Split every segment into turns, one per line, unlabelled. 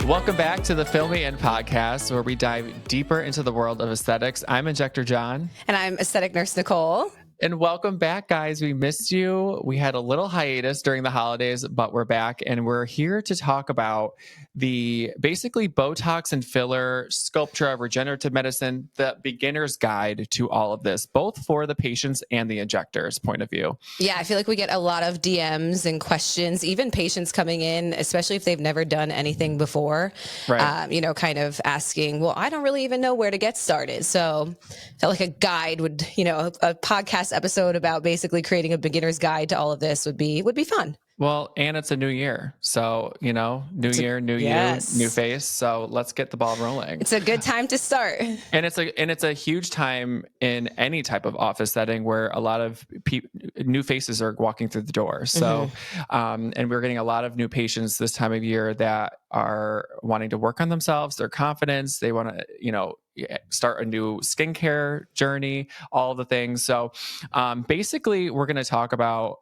Welcome back to the Fill Me In podcast, where we dive deeper into the world of aesthetics. I'm Injector Jon.
And I'm aesthetic nurse Nicole.
And welcome back, guys. We missed you. We had a little hiatus during the holidays, but we're back and we're here to talk about the basically Botox and filler, Sculptra, regenerative medicine, the beginner's guide to all of this, both for the patients and the injectors' point of view.
Yeah, I feel like we get a lot of DMs and questions, even patients coming in, especially if they've never done anything before,
Right.
Kind of asking, well, I don't really even know where to get started. So I felt like a guide would, a podcast episode about basically creating a beginner's guide to all of this would be fun.
Well, and it's a new year. So, new year, new
yes.
you, new face. So let's get the ball rolling.
It's a good time to start.
And it's a huge time in any type of office setting where a lot of new faces are walking through the door. So, and we're getting a lot of new patients this time of year that are wanting to work on themselves, their confidence. They want to, start a new skincare journey, all the things. So, basically, we're going to talk about,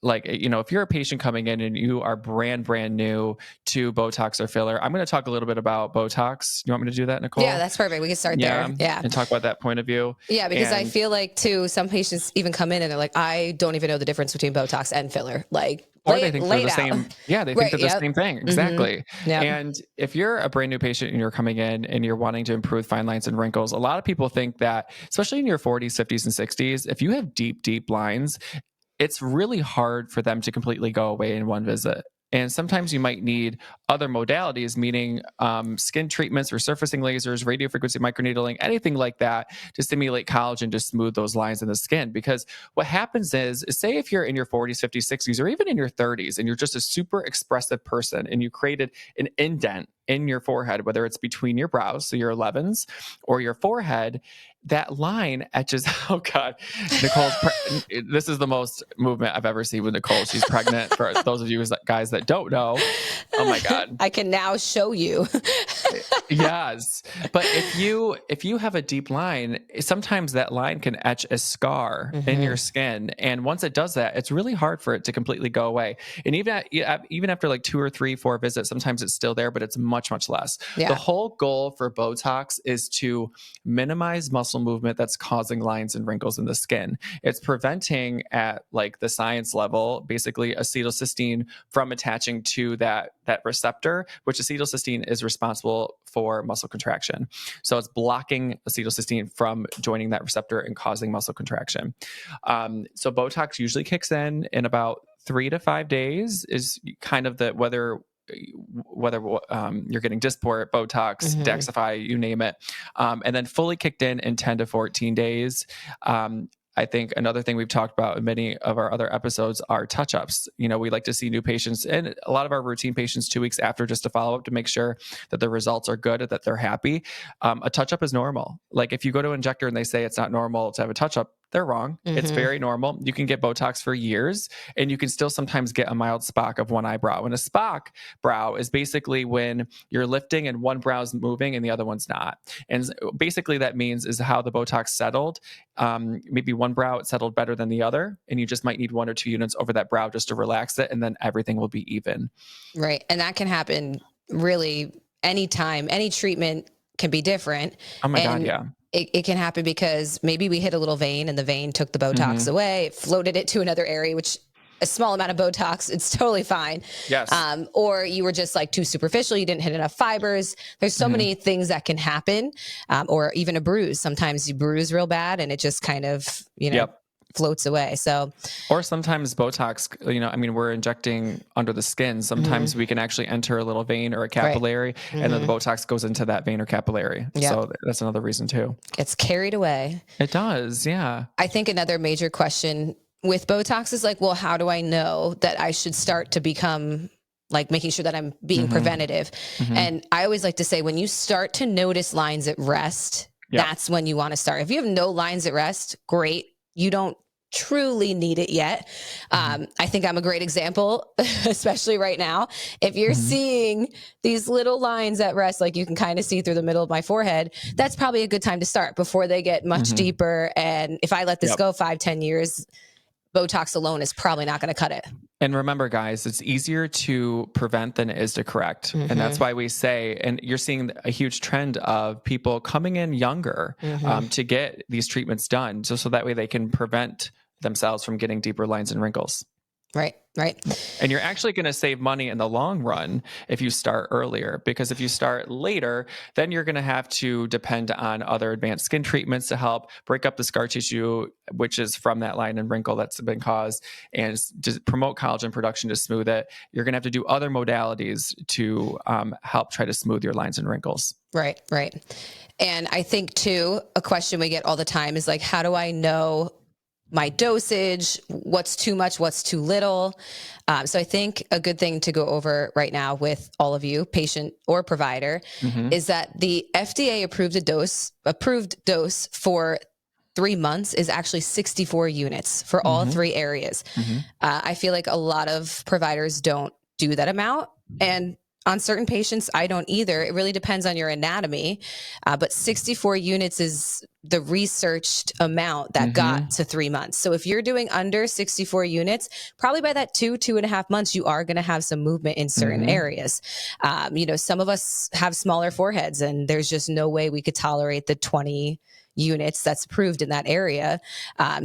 if you're a patient coming in and you are brand new to Botox or filler, I'm going to talk a little bit about Botox. You want me to do that, Nicole?
Yeah, that's perfect. We can start there. Yeah.
And talk about that point of view.
Yeah, because I feel like, too, some patients even come in and they're like, I don't even know the difference between Botox and filler.
Or they think they're the same. Yeah, they think they're the same thing. Exactly.
Yep.
And if you're a brand new patient and you're coming in and you're wanting to improve fine lines and wrinkles, a lot of people think that, especially in your 40s, 50s, and 60s, if you have deep lines, it's really hard for them to completely go away in one visit. And sometimes you might need other modalities, meaning skin treatments, resurfacing lasers, radiofrequency microneedling, anything like that to stimulate collagen to smooth those lines in the skin. Because what happens is say if you're in your 40s, 50s, 60s, or even in your 30s, and you're just a super expressive person and you created an indent in your forehead, whether it's between your brows, so your 11s, or your forehead, that line etches. Oh God, Nicole's this is the most movement I've ever seen with Nicole. She's pregnant. For those of you guys that don't know, oh my God,
I can now show you.
Yes, but if you have a deep line, sometimes that line can etch a scar in your skin, and once it does that, it's really hard for it to completely go away. And even after like 2 or 3, 4 visits, sometimes it's still there, but it's much less.
Yeah.
The whole goal for Botox is to minimize muscle movement that's causing lines and wrinkles in the skin. It's preventing at like the science level, basically acetylcysteine from attaching to that receptor, which acetylcysteine is responsible for muscle contraction. So it's blocking acetylcysteine from joining that receptor and causing muscle contraction. So Botox usually kicks in about 3 to 5 days is kind of the whether you're getting Dysport, Botox, Daxxify, you name it. And then fully kicked in 10 to 14 days. I think another thing we've talked about in many of our other episodes are touch-ups. We like to see new patients and a lot of our routine patients 2 weeks after just to follow up to make sure that the results are good, that they're happy. A touch-up is normal. Like if you go to Injector and they say it's not normal to have a touch-up, they're wrong. It's very normal. You can get Botox for years and you can still sometimes get a mild spock of one eyebrow. And a spock brow is basically when you're lifting and one brow's moving and the other one's not. And basically that means is how the Botox settled. Maybe one brow it settled better than the other, and you just might need 1 or 2 units over that brow just to relax it, and then everything will be even.
Right. And that can happen really anytime. Any treatment can be different.
Oh my God, yeah.
It can happen because maybe we hit a little vein and the vein took the Botox away, it floated it to another area, which a small amount of Botox, it's totally fine.
Yes.
Or you were just like too superficial. You didn't hit enough fibers. There's so many things that can happen. Or even a bruise. Sometimes you bruise real bad and it just kind of, floats away. So,
or sometimes Botox, we're injecting under the skin. Sometimes we can actually enter a little vein or a capillary, and then the Botox goes into that vein or capillary. Yep. So that's another reason too.
Gets carried away.
It does. Yeah.
I think another major question with Botox is like, well, how do I know that I should start to become like making sure that I'm being preventative? And I always like to say, when you start to notice lines at rest, that's when you want to start. If you have no lines at rest, great. You don't truly need it yet. I think I'm a great example, especially right now. If you're seeing these little lines at rest, like you can kind of see through the middle of my forehead, that's probably a good time to start before they get much deeper. And if I let this go 5-10 years, Botox alone is probably not going to cut it.
And remember, guys, it's easier to prevent than it is to correct. And that's why we say, and you're seeing a huge trend of people coming in younger to get these treatments done, so that way they can prevent themselves from getting deeper lines and wrinkles.
Right.
And you're actually going to save money in the long run if you start earlier, because if you start later, then you're going to have to depend on other advanced skin treatments to help break up the scar tissue, which is from that line and wrinkle that's been caused, and to promote collagen production to smooth it. You're going to have to do other modalities to help try to smooth your lines and wrinkles.
Right. And I think too, a question we get all the time is like, how do I know my dosage, what's too much, what's too little? So I think a good thing to go over right now with all of you, patient or provider, is that the FDA approved dose for 3 months is actually 64 units for all 3 areas. I feel like a lot of providers don't do that amount. And on certain patients, I don't either. It really depends on your anatomy. But 64 units is the researched amount that got to 3 months. So if you're doing under 64 units, probably by that 2.5 months, you are going to have some movement in certain areas. Some of us have smaller foreheads, and there's just no way we could tolerate the 20 units that's approved in that area.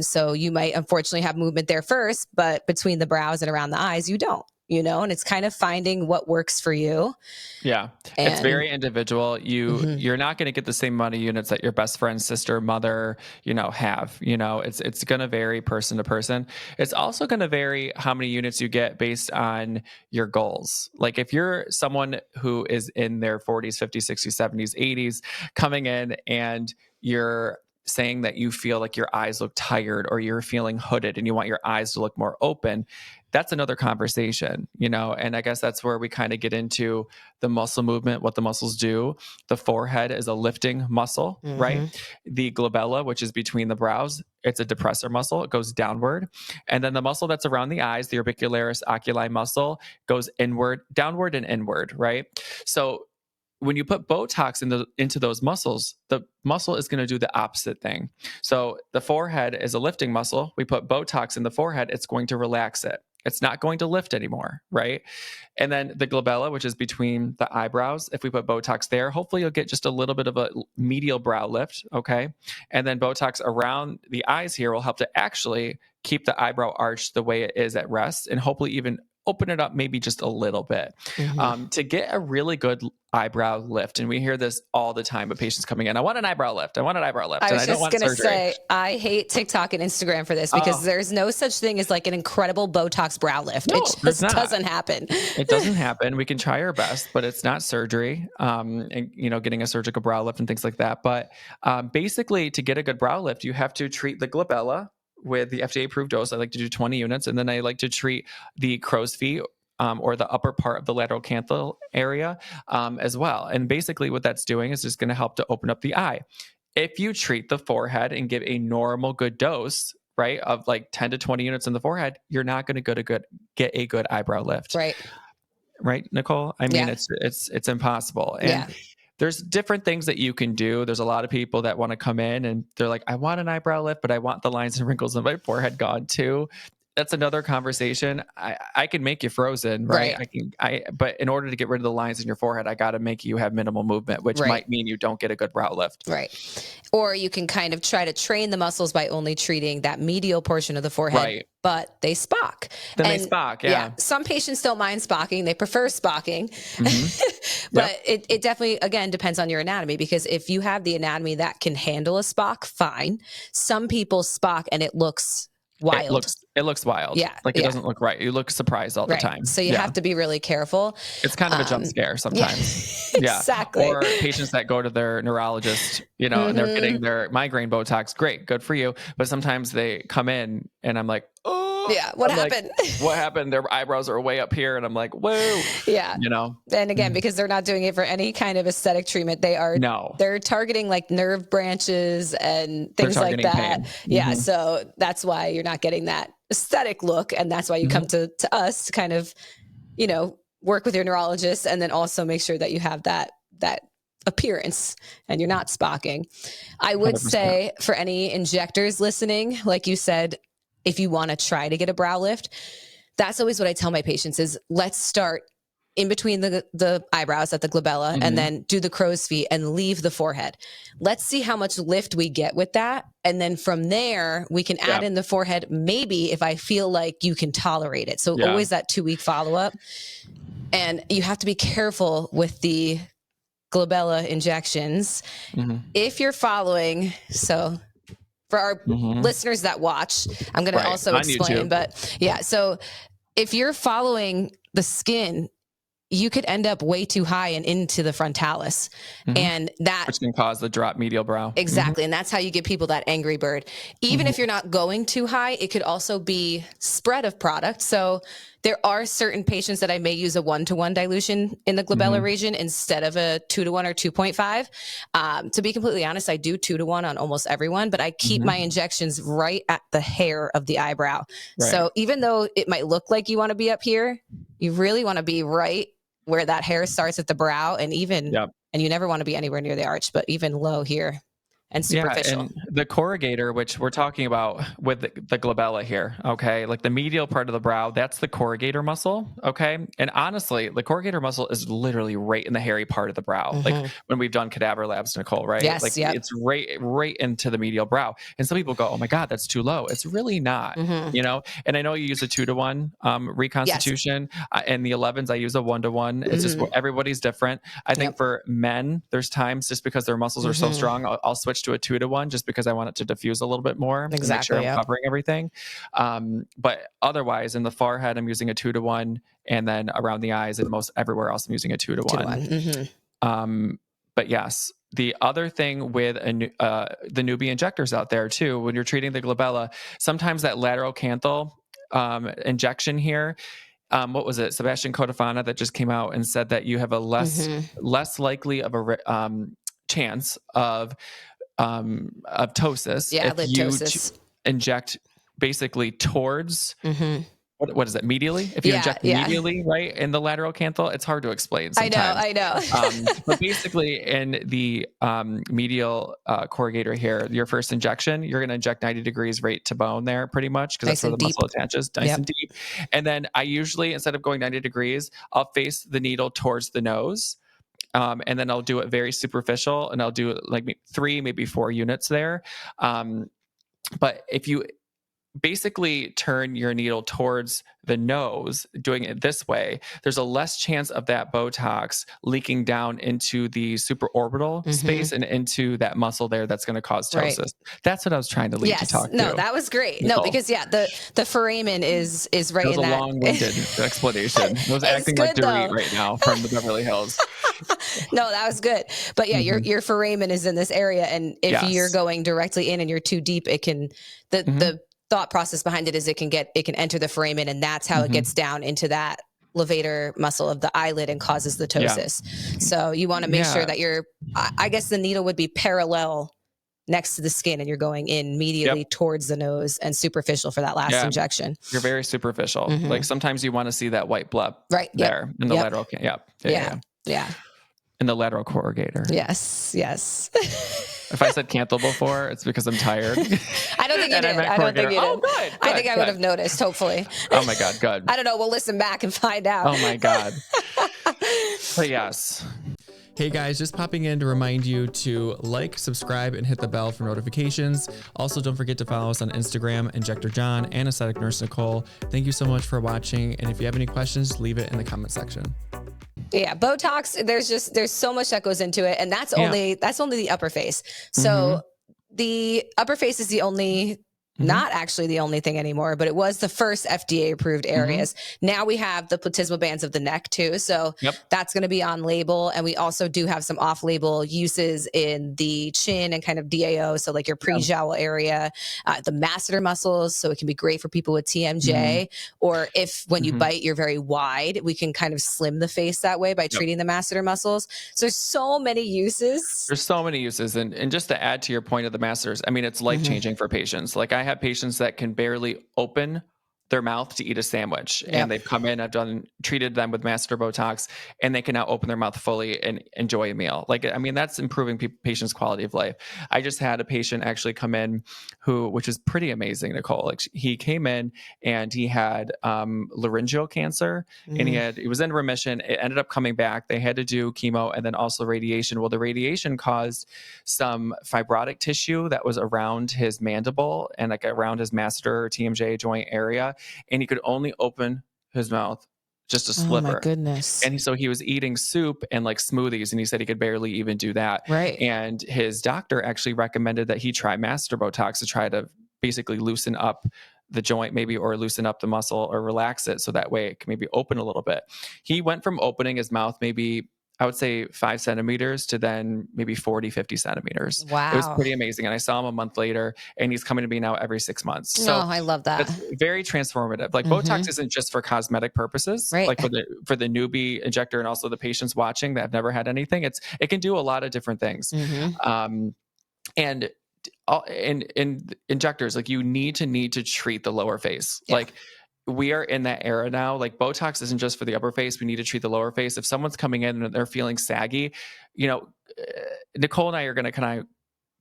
So you might unfortunately have movement there first, but between the brows and around the eyes, you don't. And it's kind of finding what works for you.
Yeah. It's very individual. You're not going to get the same amount of units that your best friend, sister, mother, have. It's going to vary person to person. It's also going to vary how many units you get based on your goals. Like if you're someone who is in their 40s, 50s, 60s, 70s, 80s coming in and you're saying that you feel like your eyes look tired or you're feeling hooded and you want your eyes to look more open, that's another conversation, and I guess that's where we kind of get into the muscle movement, what the muscles do. The forehead is a lifting muscle, right? The glabella, which is between the brows, it's a depressor muscle. It goes downward. And then the muscle that's around the eyes, the orbicularis oculi muscle, goes inward, downward and inward, right? So when you put Botox into those muscles, the muscle is going to do the opposite thing. So the forehead is a lifting muscle. We put Botox in the forehead, it's going to relax it. It's not going to lift anymore, right? And then the glabella, which is between the eyebrows, if we put Botox there, hopefully you'll get just a little bit of a medial brow lift, okay? And then Botox around the eyes here will help to actually keep the eyebrow arch the way it is at rest, and hopefully even open it up maybe just a little bit to get a really good eyebrow lift. And we hear this all the time with patients coming in. I want an eyebrow lift. I want an eyebrow lift.
I was just going to say, I hate TikTok and Instagram for this because there's no such thing as like an incredible Botox brow lift.
No,
it just doesn't happen.
It doesn't happen. We can try our best, but it's not surgery, and getting a surgical brow lift and things like that. But basically to get a good brow lift, you have to treat the glabella with the FDA approved dose. I like to do 20 units. And then I like to treat the crow's feet or the upper part of the lateral canthal area as well. And basically what that's doing is just going to help to open up the eye. If you treat the forehead and give a normal good dose, right, of like 10 to 20 units in the forehead, you're not going to get a good eyebrow lift. Right, Nicole? I mean, it's impossible. And there's different things that you can do. There's a lot of people that want to come in and they're like, I want an eyebrow lift, but I want the lines and wrinkles in my forehead gone too. That's another conversation. I can make you frozen, right? But in order to get rid of the lines in your forehead, I got to make you have minimal movement, which might mean you don't get a good brow lift.
Right. Or you can kind of try to train the muscles by only treating that medial portion of the forehead, but they spock.
They spock, yeah.
Some patients don't mind spocking. They prefer spocking. But it definitely, again, depends on your anatomy, because if you have the anatomy that can handle a spock, fine. Some people spock and it looks wild.
It looks wild.
Yeah.
Like it doesn't look right. You look surprised all the time.
So you have to be really careful.
It's kind of a jump scare sometimes.
Exactly.
Or patients that go to their neurologist, and they're getting their migraine Botox. Great. Good for you. But sometimes they come in and I'm like, oh,
what happened?
What happened? Their eyebrows are way up here. And I'm like, whoa.
Yeah. And again, because they're not doing it for any kind of aesthetic treatment, they're targeting like nerve branches and things like that. Pain. So that's why you're not getting that aesthetic look. And that's why you come to us to kind of, work with your neurologist and then also make sure that you have that appearance and you're not spocking. I would 100%. Say for any injectors listening, like you said, if you want to try to get a brow lift, that's always what I tell my patients is let's start in between the eyebrows at the glabella and then do the crow's feet and leave the forehead. Let's see how much lift we get with that. And then from there, we can add in the forehead, maybe if I feel like you can tolerate it. So always that 2-week follow-up. And you have to be careful with the glabella injections. If you're following, so for our listeners that watch, I'm going to also explain, but yeah. So if you're following the skin, you could end up way too high and into the frontalis, and that
which can cause the drop medial brow.
Exactly. And that's how you get people that angry bird. Even if you're not going too high, it could also be spread of product. So there are certain patients that I may use a 1-to-1 dilution in the glabella region instead of a 2-to-1 or 2.5. To be completely honest, I do 2-to-1 on almost everyone, but I keep my injections right at the hair of the eyebrow. So even though it might look like you want to be up here, you really want to be right where that hair starts at the brow, and even, and you never want to be anywhere near the arch, but even low here and superficial.
And the corrugator, which we're talking about with the glabella here, okay? Like the medial part of the brow, that's the corrugator muscle, okay? And honestly, the corrugator muscle is literally right in the hairy part of the brow. Like when we've done cadaver labs, Nicole, right?
Yes,
like it's right into the medial brow. And some people go, oh my God, that's too low. It's really not, you know? And I know you use a 2-to-1 reconstitution. In the 11s, I use a 1-to-1. It's just everybody's different. I think for men, there's times just because their muscles are so strong, I'll switch to a 2-to-1 just because I want it to diffuse a little bit more.
Exactly.
Make sure I'm covering everything. But otherwise, in the forehead, I'm using a 2-to-1, and then around the eyes and most everywhere else, I'm using a 2-to-1. But yes, the other thing with the newbie injectors out there too, when you're treating the glabella, sometimes that lateral canthal injection here. What was it? Sebastian Cotofana that just came out and said that you have a less likely of a chance of ptosis if you inject basically towards what is it, medially? If you inject medially, right, in the lateral canthal, it's hard to explain sometimes.
I know.
But basically in the medial corrugator here, your first injection, you're going to inject 90 degrees right to bone there pretty much, because that's where the muscle attaches, nice and deep. And then I usually, instead of going 90 degrees, I'll face the needle towards the nose. And then I'll do it very superficial, and I'll do like 3, maybe 4 units there. But if you basically turn your needle towards the nose, doing it this way, there's a less chance of that Botox leaking down into the supraorbital space and into that muscle there that's going to cause ptosis. That's what I was trying to lead to talk to.
No, that was great. Nicole. No, because the foramen is right in that. It was a
long-winded explanation. I was acting like Dorit right now from the Beverly Hills.
No, that was good. But yeah, your foramen is in this area, and if you're going directly in and you're too deep, it can the thought process behind it is it can enter the foramen, and that's how it gets down into that levator muscle of the eyelid and causes the ptosis. So you want to make sure that I guess the needle would be parallel next to the skin, and you're going in medially towards the nose and superficial for that last injection.
You're very superficial. Like sometimes you want to see that white bleb there in the lateral. In the lateral corrugator.
Yes.
If I said canthal before, it's because I'm tired.
I don't think you did.
Oh, good.
I think I would have noticed, hopefully.
Oh my God, good.
I don't know. We'll listen back and find out.
Oh my God. But yes. Hey guys, just popping in to remind you to like, subscribe, and hit the bell for notifications. Also, don't forget to follow us on Instagram, Injector Jon and Aesthetic Nurse Nicole. Thank you so much for watching. And if you have any questions, leave it in the comment section.
Yeah, Botox, there's so much that goes into it, and that's only the upper face. So the upper face is the only not actually the only thing anymore, but it was the first FDA approved areas. Now we have the platysmal bands of the neck too. So that's going to be on label. And we also do have some off label uses in the chin and kind of DAO. So like your pre-jowl area, the masseter muscles. So it can be great for people with TMJ, or if when you bite, you're very wide, we can kind of slim the face that way by treating the masseter muscles. So there's so many uses.
There's so many uses. And just to add to your point of the masseters, I mean, it's life changing for patients. Like I have patients that can barely open their mouth to eat a sandwich.
Yep.
And they've come in, treated them with master Botox, and they can now open their mouth fully and enjoy a meal. Like, I mean, that's improving patients' quality of life. I just had a patient actually come in which is pretty amazing, Nicole. Like, he came in and he had laryngeal cancer, and he was in remission. It ended up coming back. They had to do chemo and then also radiation. Well, the radiation caused some fibrotic tissue that was around his mandible and like around his masseter or TMJ joint area. And he could only open his mouth just a sliver.
Oh my goodness.
And so he was eating soup and like smoothies, and he said he could barely even do that.
Right.
And his doctor actually recommended that he try master Botox to try to basically loosen up the joint maybe, or loosen up the muscle or relax it so that way it can maybe open a little bit. He went from opening his mouth maybe, I would say 5 centimeters to then maybe 40, 50 centimeters.
Wow.
It was pretty amazing. And I saw him a month later, and he's coming to me now every 6 months. So
I love that.
It's very transformative. Like Botox isn't just for cosmetic purposes,
right.
Like for the newbie injector and also the patients watching that have never had anything. It can do a lot of different things. And in injectors, like you need to treat the lower face. Yeah. Like, we are in that era now. Like, Botox isn't just for the upper face. We need to treat the lower face. If someone's coming in and they're feeling saggy, Nicole and I are going to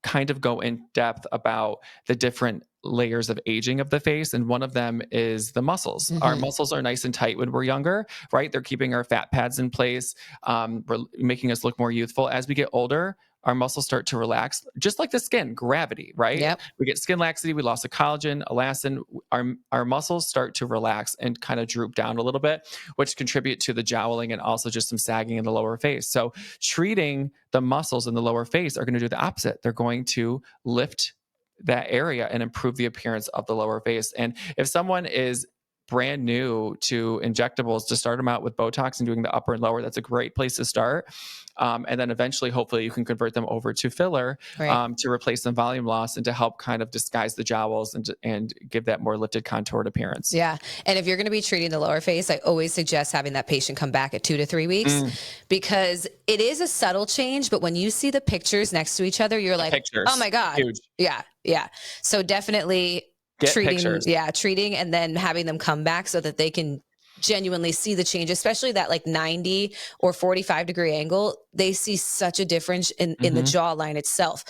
kind of go in depth about the different layers of aging of the face. And one of them is the muscles. Our muscles are nice and tight when we're younger, right? They're keeping our fat pads in place. We're making us look more youthful. As we get older, our muscles start to relax, just like the skin, gravity, right?
Yep.
We get skin laxity, we lost the collagen, elastin, our muscles start to relax and kind of droop down a little bit, which contribute to the jowling and also just some sagging in the lower face. So treating the muscles in the lower face are going to do the opposite. They're going to lift that area and improve the appearance of the lower face. And if someone is brand new to injectables, to start them out with Botox and doing the upper and lower, that's a great place to start. And then eventually, hopefully you can convert them over to filler, right, to replace some volume loss and to help kind of disguise the jowls and give that more lifted, contoured appearance.
Yeah. And if you're going to be treating the lower face, I always suggest having that patient come back at 2 to 3 weeks because it is a subtle change. But when you see the pictures next to each other, you're like, oh my God.
Huge.
Yeah. Yeah. So definitely treating and then having them come back so that they can genuinely see the change, especially that like 90 or 45-degree angle. They see such a difference in the jawline itself,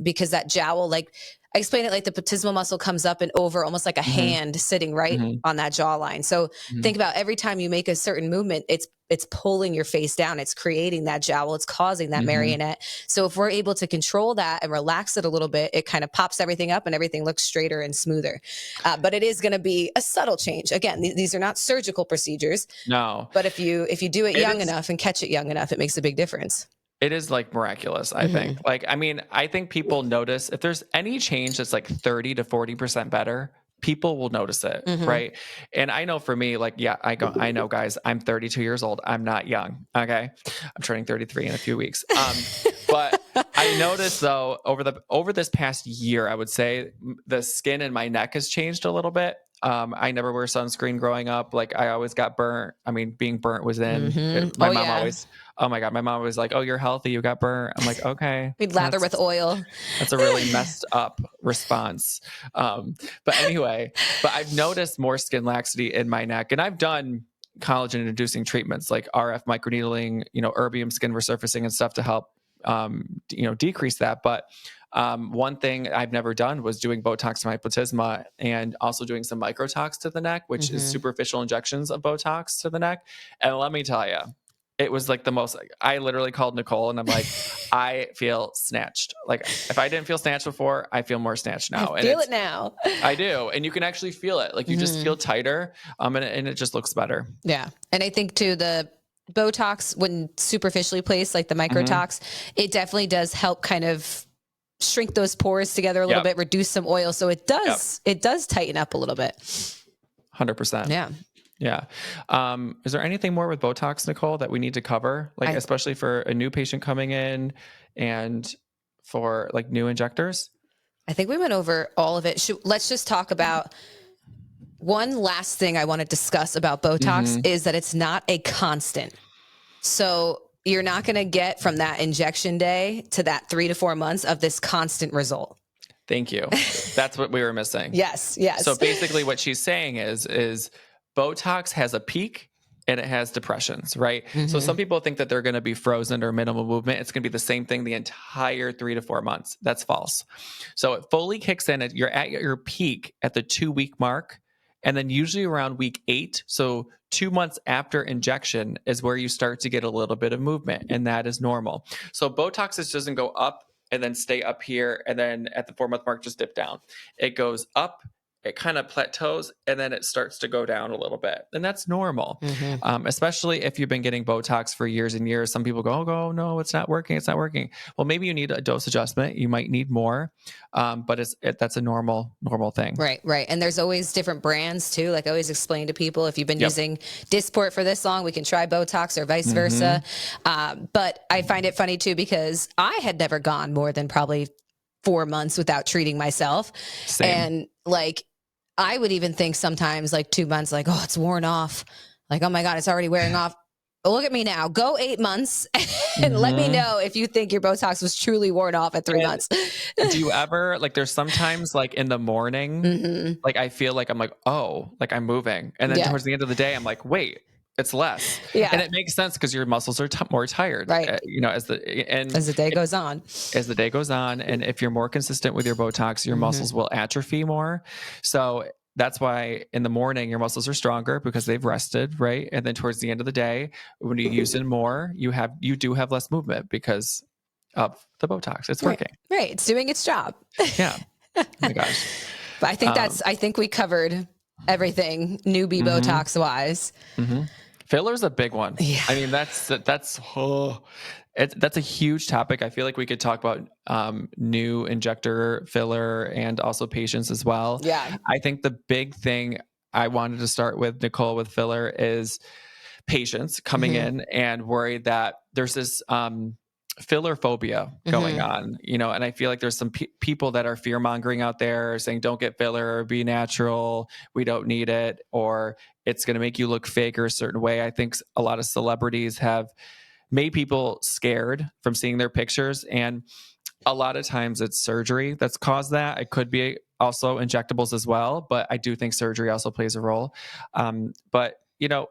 because that jowl, like I explain it like the platysmal muscle comes up and over almost like a hand sitting right on that jawline. So think about every time you make a certain movement, it's pulling your face down. It's creating that jowl. It's causing that marionette. So if we're able to control that and relax it a little bit, it kind of pops everything up and everything looks straighter and smoother. But it is going to be a subtle change. Again, these are not surgical procedures. No. But if you do it young enough and catch it young enough, it makes a big difference.
It is like miraculous, I think. Like, I mean, I think people notice if there's any change that's like 30 to 40% better, people will notice it, right? And I know for me, like, yeah, I know, guys, I'm 32 years old. I'm not young, okay? I'm turning 33 in a few weeks. But I noticed though, over this past year, I would say the skin in my neck has changed a little bit. I never wear sunscreen growing up. Like, I always got burnt. I mean, being burnt was in. My mom always, oh my God, my mom was like, oh, you're healthy, you got burnt. I'm like, okay.
We'd lather with oil.
That's a really messed up response. But anyway, I've noticed more skin laxity in my neck, and I've done collagen inducing treatments like RF microneedling, erbium skin resurfacing and stuff to help, decrease that. But one thing I've never done was doing Botox to my platysma and also doing some microtox to the neck, which is superficial injections of Botox to the neck. And let me tell you, it was like the most, I literally called Nicole and I'm like, I feel snatched. Like, if I didn't feel snatched before, I feel more snatched now.
I feel it now.
I do. And you can actually feel it. Like, you just feel tighter, and it just looks better.
Yeah. And I think too, the Botox, when superficially placed, like the microtox, it definitely does help kind of shrink those pores together a little bit, reduce some oil. So it does tighten up a little bit.
100%.
Yeah.
Yeah. Is there anything more with Botox, Nicole, that we need to cover? Like, especially for a new patient coming in and for like new injectors?
I think we went over all of it. Let's just talk about one last thing I want to discuss about Botox is that it's not a constant. So you're not going to get from that injection day to that 3 to 4 months of this constant result.
Thank you. That's what we were missing.
Yes. Yes.
So basically what she's saying is Botox has a peak and it has depressions, right? So some people think that they're going to be frozen or minimal movement. It's going to be the same thing the entire 3 to 4 months. That's false. So it fully kicks in. You're at your peak at the 2-week mark. And then usually around week 8, so 2 months after injection is where you start to get a little bit of movement, and that is normal. So Botox just doesn't go up and then stay up here, and then at the 4-month mark just dip down. It goes up, it kind of plateaus, and then it starts to go down a little bit. And that's normal, especially if you've been getting Botox for years and years. Some people go, oh, no, it's not working. It's not working. Well, maybe you need a dose adjustment. You might need more, but that's a normal thing.
Right, right. And there's always different brands too. Like I always explain to people, if you've been using Dysport for this long, we can try Botox or vice versa. But I find it funny too, because I had never gone more than probably 4 months without treating myself.
Same.
And like, I would even think sometimes like 2 months, like, oh, it's worn off. Like, oh my God, it's already wearing off. Look at me now. Go 8 months and let me know if you think your Botox was truly worn off at 3 months.
Do you ever, like, there's sometimes like in the morning, like I feel like I'm like, oh, like I'm moving. And then towards the end of the day, I'm like, wait, it's less. And it makes sense because your muscles are more tired,
right?
You know, as the day goes on. As the day goes on. And if you're more consistent with your Botox, your muscles will atrophy more. So that's why in the morning, your muscles are stronger because they've rested, right? And then towards the end of the day, when you use it more, you do have less movement because of the Botox. It's working.
Right. It's doing its job.
Yeah. Oh my gosh.
But I think we covered everything newbie Botox wise.
Filler's a big one. Yeah. I mean, that's a huge topic. I feel like we could talk about new injector filler and also patients as well.
Yeah.
I think the big thing I wanted to start with, Nicole, with filler is patients coming in and worried that there's this filler phobia going on, you know, and I feel like there's some people that are fear mongering out there saying, don't get filler, be natural, we don't need it, or it's going to make you look fake or a certain way. I think a lot of celebrities have made people scared from seeing their pictures. And a lot of times it's surgery that's caused that. It could be also injectables as well, but I do think surgery also plays a role. But, you know,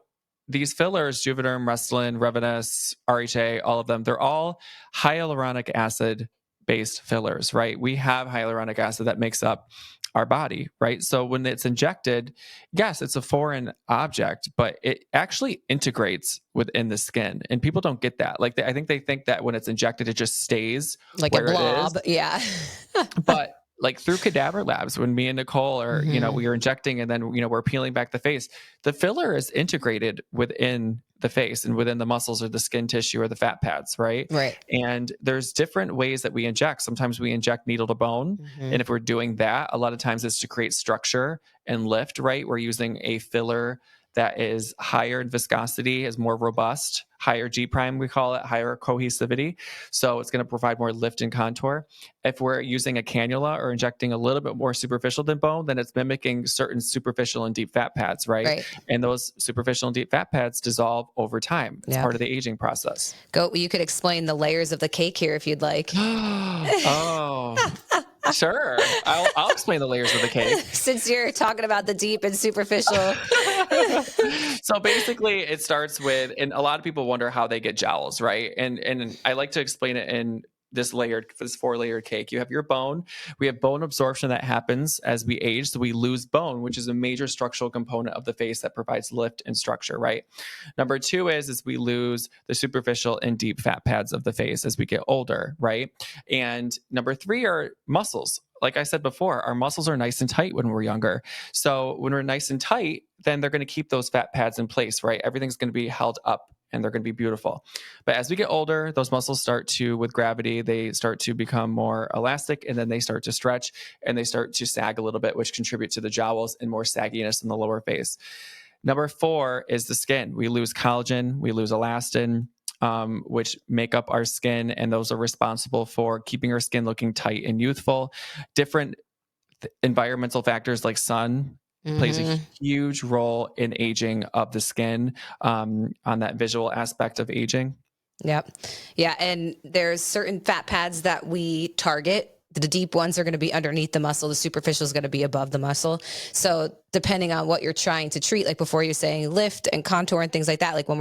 these fillers, Juvederm, Restylane, Revenus, RHA, all of them, they're all hyaluronic acid based fillers, right? We have hyaluronic acid that makes up our body, right? So when it's injected, yes, it's a foreign object, but it actually integrates within the skin. And people don't get that. Like, I think they think that when it's injected, it just stays
like
where
a blob.
It is.
Yeah.
But like through cadaver labs, when me and Nicole are, you know, we are injecting and then, you know, we're peeling back the face, the filler is integrated within the face and within the muscles or the skin tissue or the fat pads, right?
Right.
And there's different ways that we inject. Sometimes we inject needle to bone. And if we're doing that, a lot of times it's to create structure and lift, right? We're using a filler that is higher in viscosity, is more robust, higher G prime, we call it, higher cohesivity. So it's going to provide more lift and contour. If we're using a cannula or injecting a little bit more superficial than bone, then it's mimicking certain superficial and deep fat pads, right? And those superficial and deep fat pads dissolve over time. It's part of the aging process.
You could explain the layers of the cake here if you'd like.
Oh, sure. I'll explain the layers of the cake.
Since you're talking about the deep and superficial.
So basically it starts with, and a lot of people wonder how they get jowls, right? And I like to explain it in this 4-layered cake. You have your bone. We have bone absorption that happens as we age. So we lose bone, which is a major structural component of the face that provides lift and structure, right? Number 2 is we lose the superficial and deep fat pads of the face as we get older, right? And number 3 are muscles. Like I said before, our muscles are nice and tight when we're younger. So when we're nice and tight, then they're going to keep those fat pads in place, right? Everything's going to be held up and they're going to be beautiful. But as we get older, those muscles start to, with gravity, they start to become more elastic, and then they start to stretch and they start to sag a little bit, which contributes to the jowls and more sagginess in the lower face. Number 4 is the skin. We lose collagen, we lose elastin, which make up our skin, and those are responsible for keeping our skin looking tight and youthful. Different environmental factors like sun plays a huge role in aging of the skin, on that visual aspect of aging.
Yep. Yeah. And there's certain fat pads that we target the deep ones are going to be underneath the muscle. The superficial is going to be above the muscle. So depending on what you're trying to treat, like before you're saying lift and contour and things like that, like when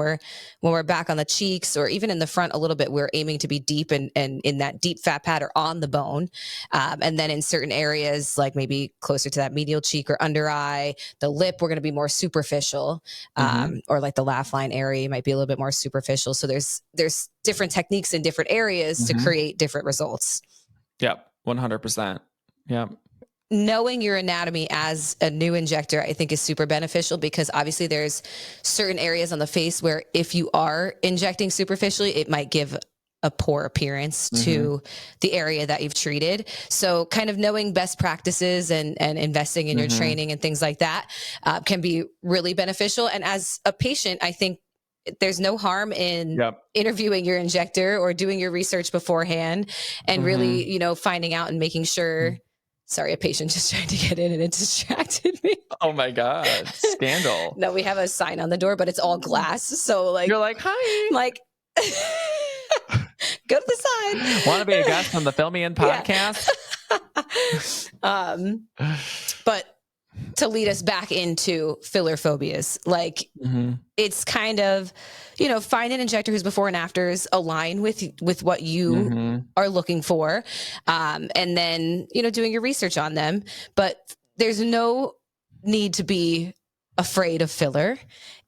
we're back on the cheeks or even in the front a little bit, we're aiming to be deep and in that deep fat pad or on the bone. And then in certain areas, like maybe closer to that medial cheek or under eye, the lip, we're going to be more superficial, or like the laugh line area might be a little bit more superficial. So there's different techniques in different areas to create different results.
Yep. 100%. Yeah.
Knowing your anatomy as a new injector, I think is super beneficial because obviously there's certain areas on the face where if you are injecting superficially, it might give a poor appearance to the area that you've treated. So kind of knowing best practices and investing in your training and things like that can be really beneficial. And as a patient, I think there's no harm in interviewing your injector or doing your research beforehand and really, you know, finding out and making sure. Sorry, a patient just tried to get in and it distracted me.
Oh my God. Scandal.
No, we have a sign on the door, but it's all glass. So like,
you're like, hi.
I'm like, go to the side.
Want to be a guest on the Fill Me In podcast?
But to lead us back into filler phobias, like it's kind of, you know, find an injector whose before and afters align with what you are looking for. And then, you know, doing your research on them, but there's no need to be afraid of filler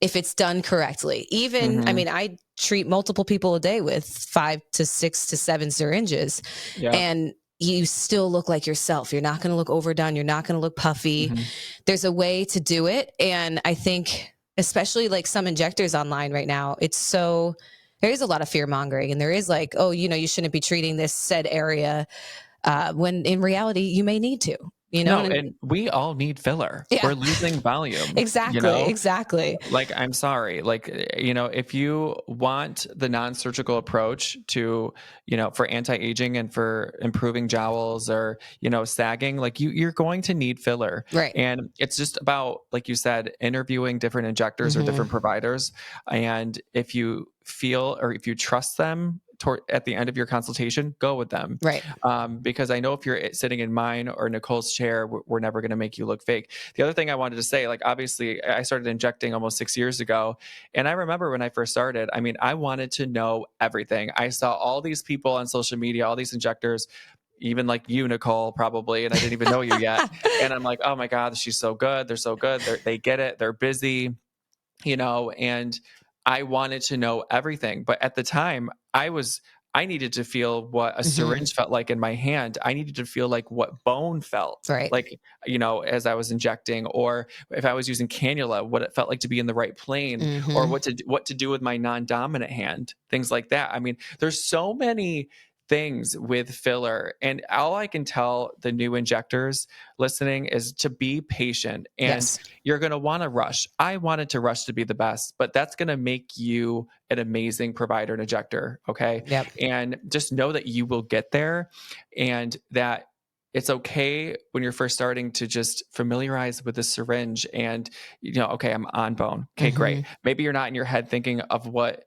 if it's done correctly. Even, I mean, I treat multiple people a day with 5 to 6 to 7 syringes and you still look like yourself. You're not going to look overdone. You're not going to look puffy. There's a way to do it. And I think especially like some injectors online right now, there is a lot of fear mongering and there is like, oh, you know, you shouldn't be treating this said area when in reality you may need to. You know,
and we all need filler. We're losing volume.
Exactly.
You know?
Exactly.
Like, I'm sorry. Like, you know, if you want the non-surgical approach to, you know, for anti-aging and for improving jowls or, you know, sagging, like you're going to need filler.
Right.
And it's just about, like you said, interviewing different injectors or different providers. And if you feel or if you trust them, at the end of your consultation, go with them.
Right.
Because I know if you're sitting in mine or Nicole's chair, we're never going to make you look fake. The other thing I wanted to say, like, obviously I started injecting almost 6 years ago. And I remember when I first started, I mean, I wanted to know everything. I saw all these people on social media, all these injectors, even like you, Nicole, probably, and I didn't even know you yet. And I'm like, oh my God, she's so good. They're so good. They get it. They're busy, you know, and I wanted to know everything. But at the time, I needed to feel what a syringe felt like in my hand. I needed to feel like what bone felt like, you know, as I was injecting, or if I was using cannula, what it felt like to be in the right plane, or what to do with my non-dominant hand, things like that. I mean, there's so many things with filler, and all I can tell the new injectors listening is to be patient, and you're going to want to rush. I wanted to rush to be the best, but that's going to make you an amazing provider and injector. Okay. And just know that you will get there, and that it's okay when you're first starting to just familiarize with the syringe and, you know, okay, I'm on bone. Okay, great. Maybe you're not in your head thinking of what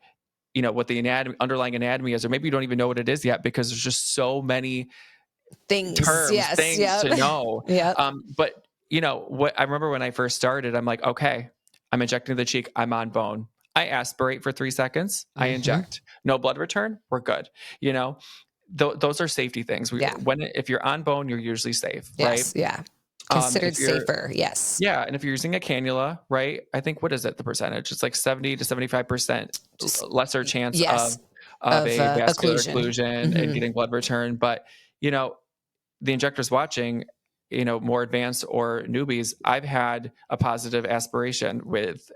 the underlying anatomy is, or maybe you don't even know what it is yet because there's just so many
things
to know. But you know what? I remember when I first started, I'm like, okay, I'm injecting the cheek. I'm on bone. I aspirate for 3 seconds. I inject. No blood return. We're good. You know, those are safety things. If you're on bone, you're usually safe, right?
Yeah. Considered safer. Yes.
Yeah. And if you're using a cannula, right? I think, what is it? The percentage? It's like 70 to 75% lesser chance of a vascular occlusion and getting blood return. But, you know, the injectors watching, you know, more advanced or newbies, I've had a positive aspiration with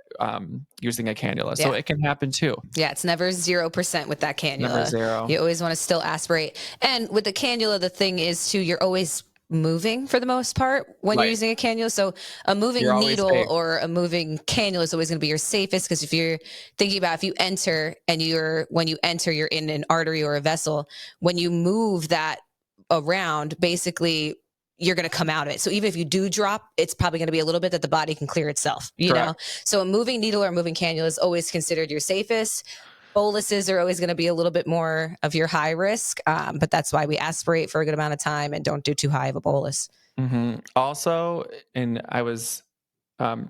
using a cannula. So it can happen too.
Yeah. It's never 0% with that cannula.
Never 0.
You always want to still aspirate. And with the cannula, the thing is too, you're always moving for the most part when you're using a cannula. So a moving needle or a moving cannula is always going to be your safest, because if you're thinking about if you enter and when you enter, you're in an artery or a vessel, when you move that around, basically you're going to come out of it. So even if you do drop, it's probably going to be a little bit that the body can clear itself, you know? So a moving needle or a moving cannula is always considered your safest. boluses are always going to be a little bit more of your high risk, but that's why we aspirate for a good amount of time and don't do too high of a bolus.
Also, and I was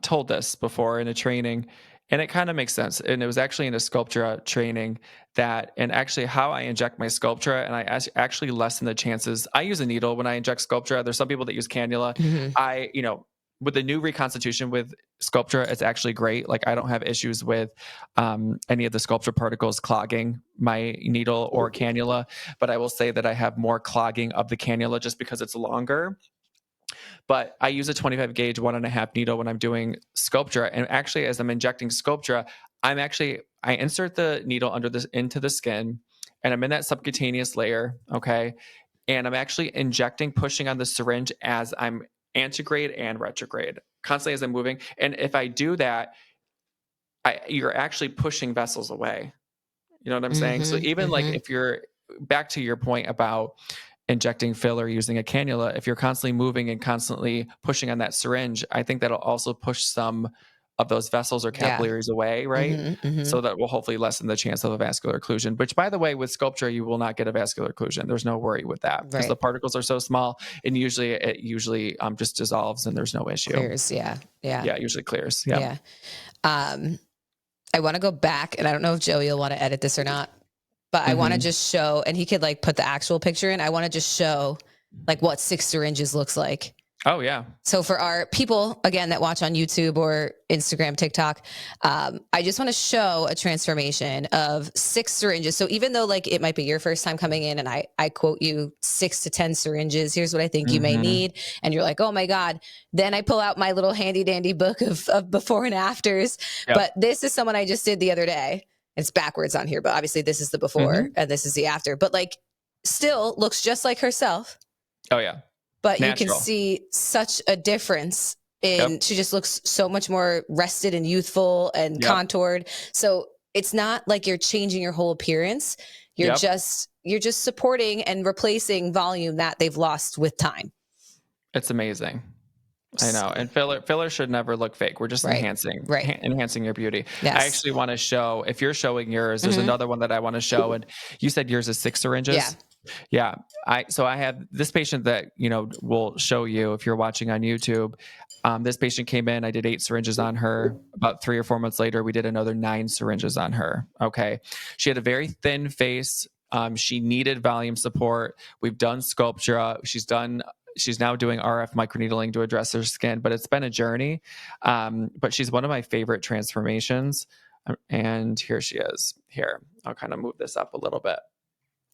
told this before in a training, and it kind of makes sense. And it was actually in a Sculptra training and actually how I inject my Sculptra, and I actually lessen the chances. I use a needle when I inject Sculptra. There's some people that use cannula. With the new reconstitution with Sculptra, it's actually great. Like I don't have issues with any of the Sculptra particles clogging my needle or cannula, but I will say that I have more clogging of the cannula just because it's longer. But I use a 25 gauge 1.5 needle when I'm doing Sculptra. And actually, as I'm injecting Sculptra, I insert the needle into the skin, and I'm in that subcutaneous layer. Okay. And I'm actually pushing on the syringe as I'm antegrade and retrograde, constantly as I'm moving. And if I do that, you're actually pushing vessels away. You know what I'm saying? So even like if you're back to your point about injecting filler using a cannula, if you're constantly moving and constantly pushing on that syringe, I think that'll also push some of those vessels or capillaries away, right? So that will hopefully lessen the chance of a vascular occlusion, which by the way, with Sculptra, you will not get a vascular occlusion. There's no worry with that because the particles are so small, and it usually just dissolves and there's no issue.
Clears, yeah.
Yeah, it usually clears.
Yeah. I want to go back, and I don't know if Joey will want to edit this or not, but I want to just show, and he could like put the actual picture in. I want to just show like what 6 syringes looks like.
Oh yeah.
So for our people, again, that watch on YouTube or Instagram, TikTok, I just want to show a transformation of 6 syringes. So even though like it might be your first time coming in and I quote you 6 to 10 syringes, here's what I think you may need. And you're like, oh my God. Then I pull out my little handy dandy book of before and afters. Yep. But this is someone I just did the other day. It's backwards on here, but obviously this is the before and this is the after, but like still looks just like herself.
Oh yeah.
But natural. You can see such a difference she just looks so much more rested and youthful and contoured. So it's not like you're changing your whole appearance. You're just supporting and replacing volume that they've lost with time.
It's amazing. I know. And filler should never look fake. We're just enhancing your beauty. Yes. I actually want to show, if you're showing yours, there's another one that I want to show. And you said yours is 6 syringes.
Yeah.
Yeah. So I have this patient that, will show you if you're watching on YouTube. This patient came in, I did 8 syringes on her. About 3 or 4 months later, we did another 9 syringes on her. Okay. She had a very thin face. She needed volume support. We've done Sculptra. She's now doing RF microneedling to address her skin, but it's been a journey. But she's one of my favorite transformations. And here she is. Here, I'll kind of move this up a little bit.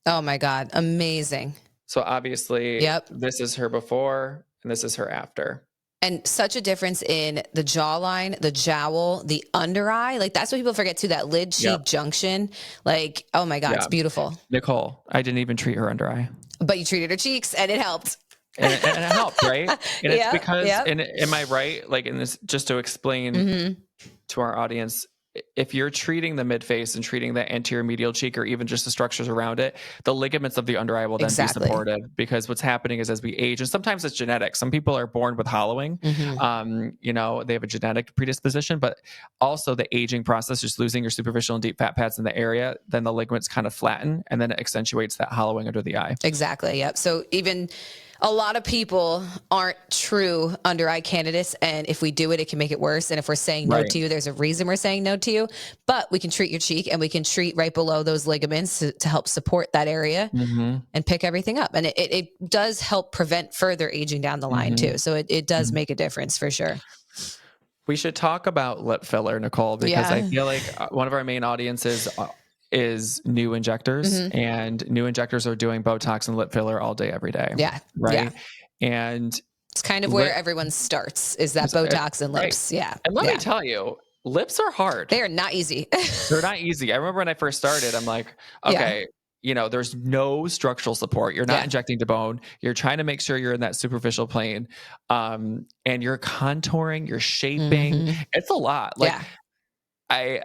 Oh my God. Amazing.
So obviously this is her before and this is her after.
And such a difference in the jawline, the jowl, the under eye. Like that's what people forget too, that lid cheek junction. Like, oh my God, it's beautiful.
Nicole, I didn't even treat her under eye.
But you treated her cheeks and it helped.
And it helped, right? And it's because, and am I right? Like in this, just to explain to our audience, if you're treating the mid-face and treating the anterior medial cheek or even just the structures around it, the ligaments of the under eye will then be supported, because what's happening is as we age, and sometimes it's genetic. Some people are born with hollowing. They have a genetic predisposition, but also the aging process, just losing your superficial and deep fat pads in the area, then the ligaments kind of flatten and then it accentuates that hollowing under the eye.
Exactly. Yep. So even a lot of people aren't true under eye candidates. And if we do it, it can make it worse. And if we're saying no to you, there's a reason we're saying no to you, but we can treat your cheek and we can treat right below those ligaments to help support that area and pick everything up. And it does help prevent further aging down the line too. So it does make a difference for sure.
We should talk about lip filler, Nicole, because I feel like one of our main audiences is new injectors, and new injectors are doing Botox and lip filler all day, every day.
Yeah.
Right. Yeah. And
it's kind of where everyone starts, is that Botox and lips. Yeah.
And let me tell you, lips are hard.
They are not easy.
They're not easy. I remember when I first started, I'm like, okay, there's no structural support. You're not injecting to bone. You're trying to make sure you're in that superficial plane. And you're contouring, you're shaping. It's a lot. Like,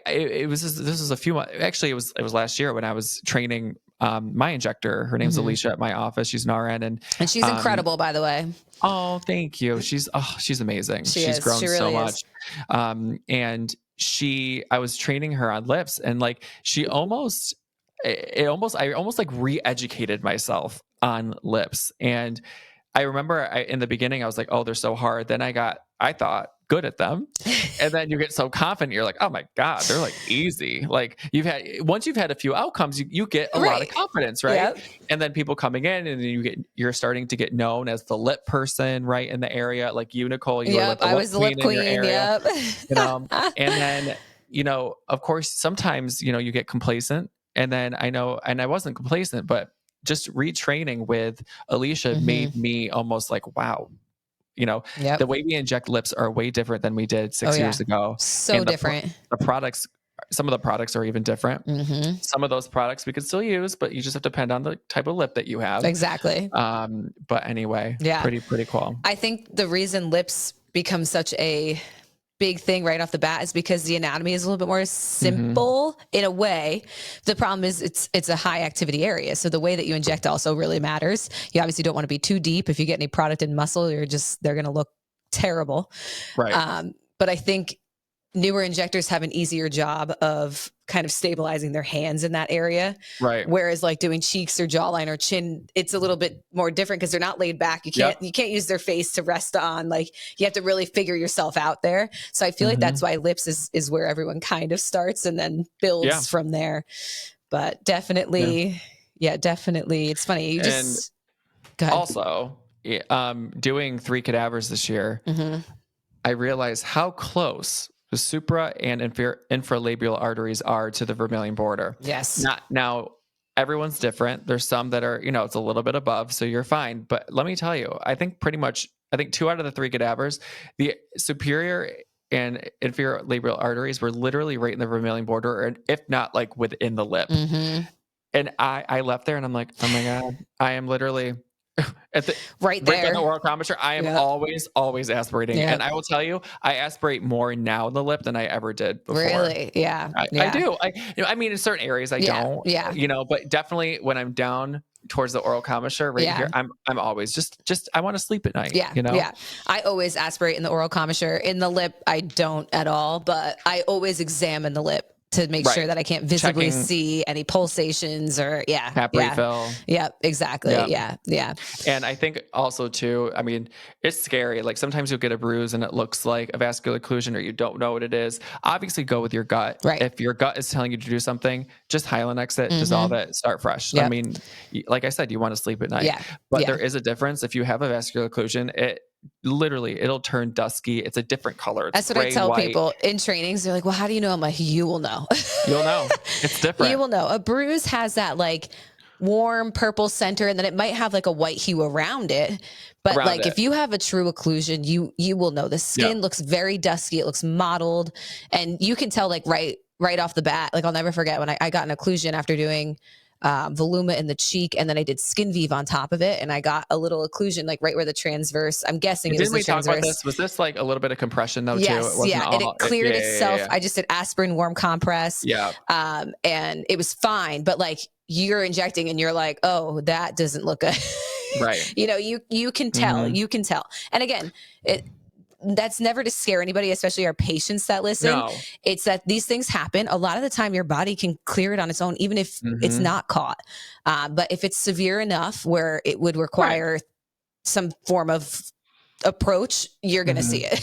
this was a few months. Actually, it was last year when I was training my injector. Her name's Alicia at my office. She's an RN, and
she's incredible, by the way.
Oh, thank you. She's amazing. She's grown so much. And I was training her on lips, and like I almost like re-educated myself on lips. And I remember in the beginning, I was like, oh, they're so hard. Then I thought good at them. And then you get so confident, you're like, oh my God, they're like easy. Like once you've had a few outcomes, you get a lot of confidence, right?
Yep.
And then people coming in, and you're starting to get known as the lip person, right? In the area, like you, Nicole, you were like the
I
lip
was the
queen
lip
in your
queen.
area,
Yep.
and then, of course, sometimes, you get complacent. And then and I wasn't complacent, but just retraining with Alicia made me almost like, wow,
Yep.
the way we inject lips are way different than we did 6 years ago.
So
And
different.
The products, some of the products are even different. Some of those products we could still use, but you just have to depend on the type of lip that you have.
Exactly.
But anyway, pretty cool.
I think the reason lips become such a big thing right off the bat is because the anatomy is a little bit more simple in a way. The problem is it's a high activity area. So the way that you inject also really matters. You obviously don't want to be too deep. If you get any product in muscle, they're going to look terrible.
Right.
But I think newer injectors have an easier job of kind of stabilizing their hands in that area.
Right.
Whereas like doing cheeks or jawline or chin, it's a little bit more different because they're not laid back. You can't use their face to rest on. Like you have to really figure yourself out there. So I feel like that's why lips is where everyone kind of starts and then builds from there. But definitely, definitely. It's funny. You just go ahead.
Also, doing 3 cadavers this year, I realized how close the supra and infralabial arteries are to the vermilion border.
Yes.
Now, everyone's different. There's some that are, it's a little bit above, so you're fine. But let me tell you, I think 2 out of the 3 cadavers, the superior and inferior labial arteries were literally right in the vermilion border, and if not like within the lip. And I left there and I'm like, oh my God, I am literally
right there.
Right by the oral commissure, I am always aspirating. And I will tell you, I aspirate more now in the lip than I ever did before.
Really? Yeah.
I do. I mean, in certain areas I don't.
Yeah.
But definitely when I'm down towards the oral commissure here, I'm always just I want to sleep at night.
Yeah. I always aspirate in the oral commissure. In the lip, I don't at all, but I always examine the lip to make sure that I can't visibly see any pulsations or
cap refill.
Yep, exactly. Yeah.
And I think also too, I mean, it's scary. Like sometimes you'll get a bruise and it looks like a vascular occlusion or you don't know what it is. Obviously go with your gut.
Right.
If your gut is telling you to do something, just Hylenex it, dissolve it, start fresh. I mean, like I said, you want to sleep at night. But there is a difference. If you have a vascular occlusion, it'll turn dusky. It's a different color.
That's what I tell people in trainings. They're like, well, how do you know? I'm like, you will know.
You'll know. It's different.
You will know. A bruise has that like warm purple center, and then it might have like a white hue around it. But if you have a true occlusion, you will know. The skin looks very dusky. It looks mottled, and you can tell like right off the bat. Like I'll never forget when I got an occlusion after doing voluma in the cheek, and then I did skin weave on top of it, and I got a little occlusion like right where the transverse. I'm guessing it was the transverse. Talk about this?
Was this like a little bit of compression though?
Yes,
too?
And it cleared itself. I just did aspirin warm compress. And it was fine, but like you're injecting and you're like, oh, that doesn't look good.
Right.
You can tell. You can tell. And again, that's never to scare anybody, especially our patients that listen. No. It's that these things happen. A lot of the time your body can clear it on its own, even if it's not caught. But if it's severe enough where it would require some form of approach, you're going to see it.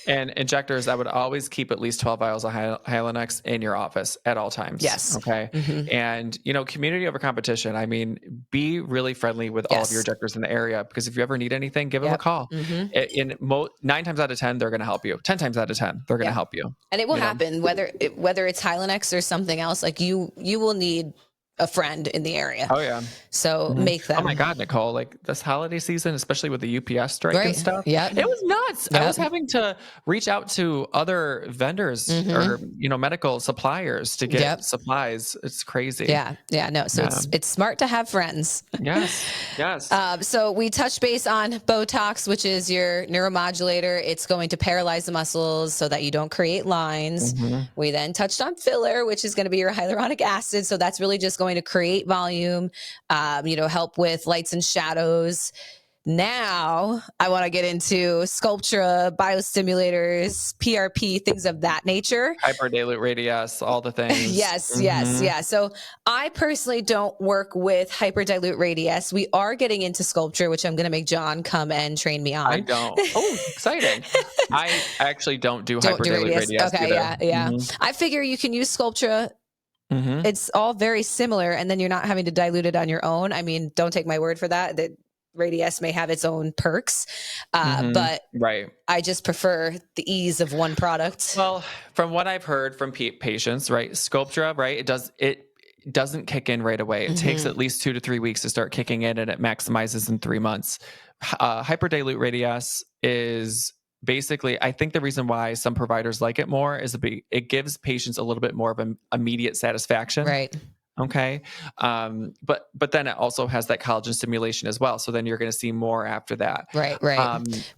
And injectors, I would always keep at least 12 vials of Hylenex in your office at all times.
Yes.
Okay. And, community over competition. I mean, be really friendly with all of your injectors in the area, because if you ever need anything, give them a call. 9 times out of 10, they're going to help you. 10 times out of 10, they're going to help you.
And it will happen, whether it's Hylenex or something else. Like you will need a friend in the area.
Oh yeah.
So make them.
Oh my God, Nicole, like this holiday season, especially with the UPS strike and stuff.
Yeah.
It was nuts. I was having to reach out to other vendors or, medical suppliers to get supplies. It's crazy.
Yeah. No. So it's smart to have friends.
Yes.
So we touched base on Botox, which is your neuromodulator. It's going to paralyze the muscles so that you don't create lines. We then touched on filler, which is going to be your hyaluronic acid. So that's really just going to create volume, help with lights and shadows. Now I want to get into Sculptra, Bio Stimulators, PRP, things of that nature.
Hyperdilute radius, all the things.
Yes. So I personally don't work with hyperdilute radius. We are getting into Sculptra, which I'm going to make Jon come and train me on.
I don't. Oh, exciting. I actually don't do hyperdilute radius
okay,
either.
yeah. I figure you can use Sculptra. It's all very similar, and then you're not having to dilute it on your own. I mean, don't take my word for that. The radius may have its own perks, but
right.
I just prefer the ease of one product.
Well, from what I've heard from patients, right, Sculptra, right, it doesn't kick in right away. It takes at least 2 to 3 weeks to start kicking in, and it maximizes in 3 months. Hyperdilute radius is basically, I think the reason why some providers like it more is it gives patients a little bit more of an immediate satisfaction.
Right.
Okay. But then it also has that collagen stimulation as well. So then you're going to see more after that.
Right.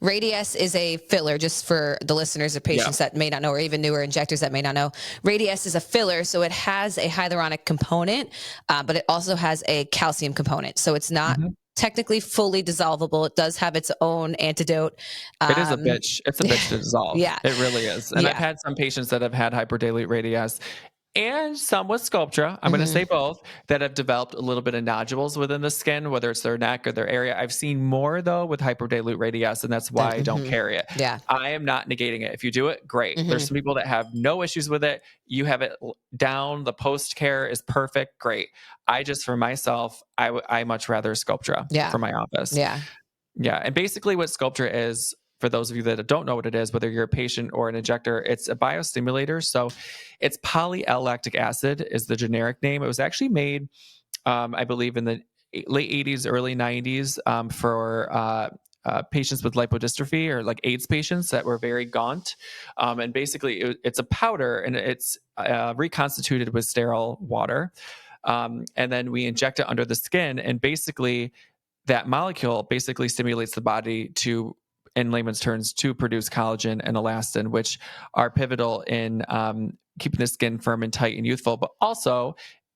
Radius is a filler, just for the listeners or patients that may not know, or even newer injectors that may not know. Radius is a filler. So it has a hyaluronic component, but it also has a calcium component. So it's not technically fully dissolvable. It does have its own antidote.
It is a bitch. It's a bitch to dissolve.
Yeah.
It really is. And I've had some patients that have had hyperdilute radius and some with Sculptra, I'm going to say both, that have developed a little bit of nodules within the skin, whether it's their neck or their area. I've seen more, though, with hyperdilute radius, and that's why I don't carry it.
Yeah.
I am not negating it. If you do it, great. There's some people that have no issues with it. You have it down. The post-care is perfect. Great. I just, for myself, I much rather Sculptra for my office.
Yeah.
And basically what Sculptra is, for those of you that don't know what it is, whether you're a patient or an injector, it's a biostimulator. So it's poly-L-lactic acid is the generic name. It was actually made, I believe, in the late 80s, early 90s for patients with lipodystrophy or like AIDS patients that were very gaunt. And basically it's a powder, and it's reconstituted with sterile water. And then we inject it under the skin, and basically that molecule basically stimulates the body to, in layman's terms, to produce collagen and elastin, which are pivotal in keeping the skin firm and tight and youthful, but also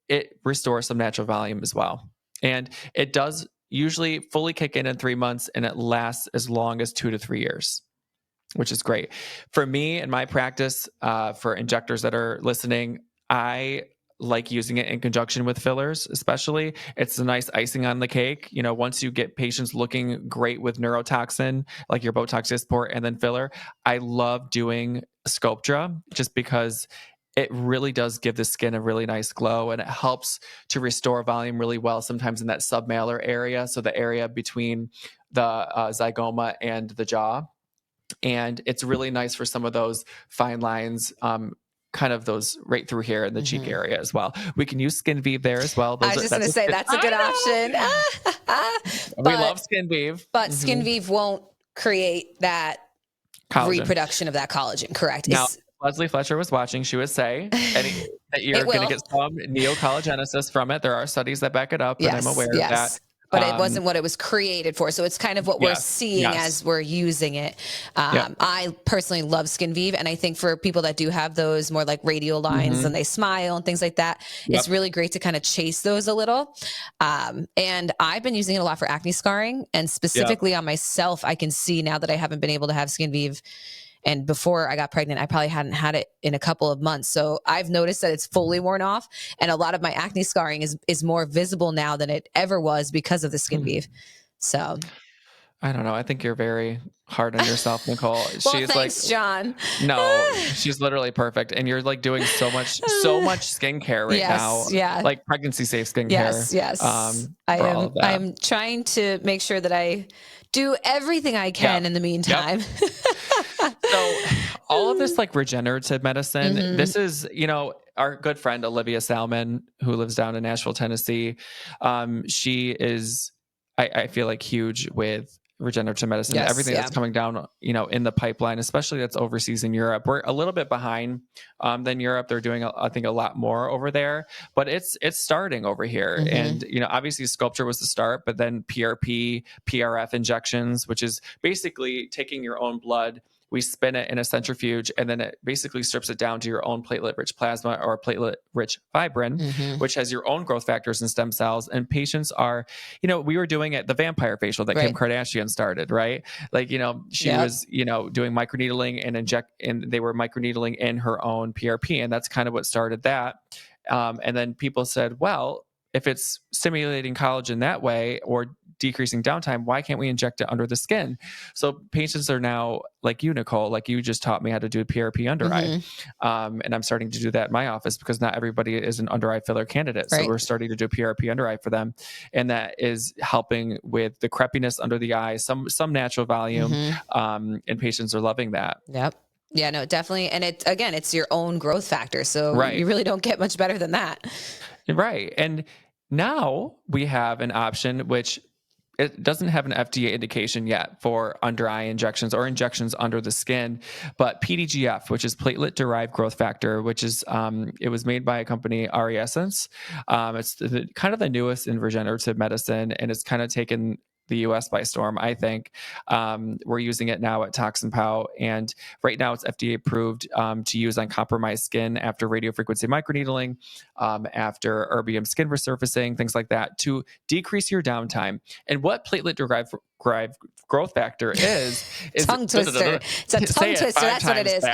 it restores some natural volume as well. And it does usually fully kick in 3 months, and it lasts as long as 2 to 3 years, which is great. For me and my practice, for injectors that are listening, I like using it in conjunction with fillers, especially. It's a nice icing on the cake. You know, once you get patients looking great with neurotoxin, like your Botox Dysport and then filler, I love doing Sculptra just because it really does give the skin a really nice glow, and it helps to restore volume really well, sometimes in that submalar area. So the area between the zygoma and the jaw. And it's really nice for some of those fine lines, kind of those right through here in the cheek area as well. We can use Skin Vive there as well.
I was just going to say that's a good option.
We love Skin Vive.
But Skin Vive won't create that reproduction of that collagen, correct?
Now, Leslie Fletcher was watching. She would say that you're going to get some neocollagenesis from it. There are studies that back it up, and I'm aware of that.
But it wasn't what it was created for. So it's kind of what we're seeing as we're using it. I personally love Skin Vive. And I think for people that do have those more like radial lines and they smile and things like that, it's really great to kind of chase those a little. And I've been using it a lot for acne scarring. And specifically on myself, I can see now that I haven't been able to have Skin Vive. And before I got pregnant, I probably hadn't had it in a couple of months. So I've noticed that it's fully worn off. And a lot of my acne scarring is more visible now than it ever was because of the Skin Vive. So
I don't know. I think you're very hard on yourself, Nicole.
She's thanks, Jon.
No, she's literally perfect. And you're like doing so much skincare right now.
Yeah.
Like pregnancy safe skincare.
Yes. I'm trying to make sure that I do everything I can in the meantime.
So all of this like regenerative medicine, this is, our good friend, Olivia Salmon, who lives down in Nashville, Tennessee. She is, I feel like, huge with regenerative medicine, everything that's coming down, in the pipeline, especially that's overseas in Europe. We're a little bit behind than Europe. They're doing, I think, a lot more over there, but it's starting over here. And, obviously Sculptra was the start, but then PRP, PRF injections, which is basically taking your own blood we spin it in a centrifuge, and then it basically strips it down to your own platelet-rich plasma or platelet-rich fibrin, which has your own growth factors and stem cells. And patients are, we were doing it, the vampire facial that Kim Kardashian started, right? Like, she was, doing microneedling and they were microneedling in her own PRP. And that's kind of what started that. And then people said, well, if it's stimulating collagen that way or decreasing downtime, why can't we inject it under the skin? So patients are now like you, Nicole, like you just taught me how to do PRP under eye. And I'm starting to do that in my office because not everybody is an under eye filler candidate. So we're starting to do PRP under eye for them. And that is helping with the crepiness under the eye, some natural volume. And patients are loving that.
Yep. Yeah, no, definitely. And it's your own growth factor. So you really don't get much better than that.
Right. And now we have an option, which it doesn't have an FDA indication yet for under eye injections or injections under the skin, but PDGF, which is platelet-derived growth factor, which is, it was made by a company, Essence. It's kind of the newest in regenerative medicine, and it's kind of taken the US by storm, I think. We're using it now at Toxin Pow, and right now it's FDA approved to use on compromised skin after radiofrequency microneedling, after erbium skin resurfacing, things like that, to decrease your downtime. And what platelet-derived growth factor is
tongue twister. It's a tongue twister. That's what it is.